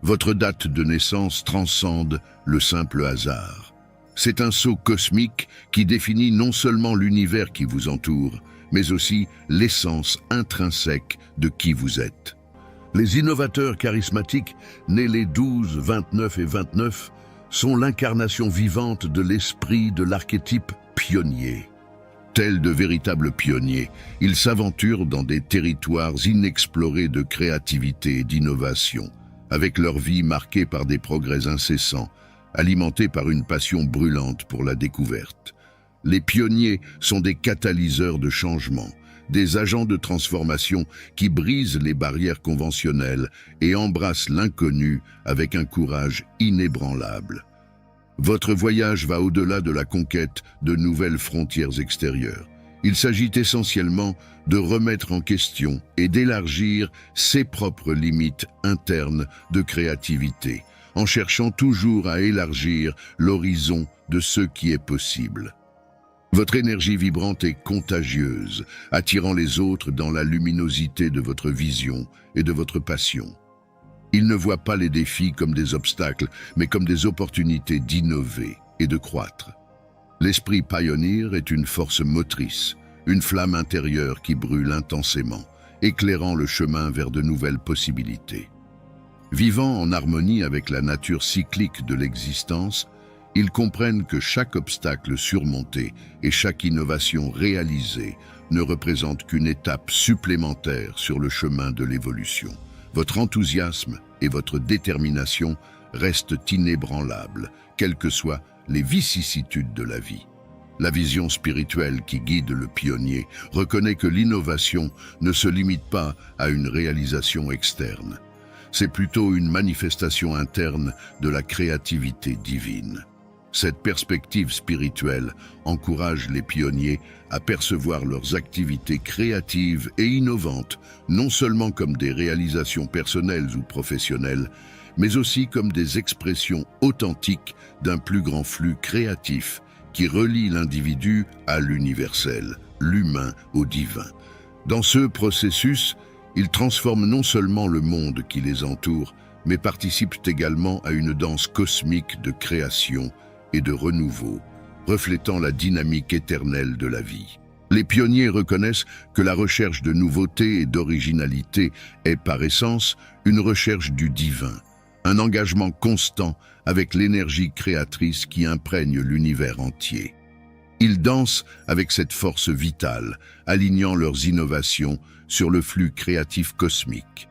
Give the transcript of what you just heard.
Votre date de naissance transcende le simple hasard. C'est un sceau cosmique qui définit non seulement l'univers qui vous entoure, mais aussi l'essence intrinsèque de qui vous êtes. Les innovateurs charismatiques, nés les 12, 29 et 29, sont l'incarnation vivante de l'esprit de l'archétype pionnier. Tels de véritables pionniers, ils s'aventurent dans des territoires inexplorés de créativité et d'innovation, avec leur vie marquée par des progrès incessants, alimentés par une passion brûlante pour la découverte. Les pionniers sont des catalyseurs de changement, des agents de transformation qui brisent les barrières conventionnelles et embrassent l'inconnu avec un courage inébranlable. Votre voyage va au-delà de la conquête de nouvelles frontières extérieures. Il s'agit essentiellement de remettre en question et d'élargir ses propres limites internes de créativité, en cherchant toujours à élargir l'horizon de ce qui est possible. Votre énergie vibrante est contagieuse, attirant les autres dans la luminosité de votre vision et de votre passion. Ils ne voient pas les défis comme des obstacles, mais comme des opportunités d'innover et de croître. L'esprit pioneer est une force motrice, une flamme intérieure qui brûle intensément, éclairant le chemin vers de nouvelles possibilités. Vivant en harmonie avec la nature cyclique de l'existence, ils comprennent que chaque obstacle surmonté et chaque innovation réalisée ne représente qu'une étape supplémentaire sur le chemin de l'évolution. Votre enthousiasme et votre détermination restent inébranlables, quelles que soient les vicissitudes de la vie. La vision spirituelle qui guide le pionnier reconnaît que l'innovation ne se limite pas à une réalisation externe. C'est plutôt une manifestation interne de la créativité divine. Cette perspective spirituelle encourage les pionniers à percevoir leurs activités créatives et innovantes, non seulement comme des réalisations personnelles ou professionnelles, mais aussi comme des expressions authentiques d'un plus grand flux créatif qui relie l'individu à l'universel, l'humain au divin. Dans ce processus, ils transforment non seulement le monde qui les entoure, mais participent également à une danse cosmique de création et de renouveau, reflétant la dynamique éternelle de la vie. Les pionniers reconnaissent que la recherche de nouveauté et d'originalité est par essence une recherche du divin, un engagement constant avec l'énergie créatrice qui imprègne l'univers entier. Ils dansent avec cette force vitale, alignant leurs innovations sur le flux créatif cosmique.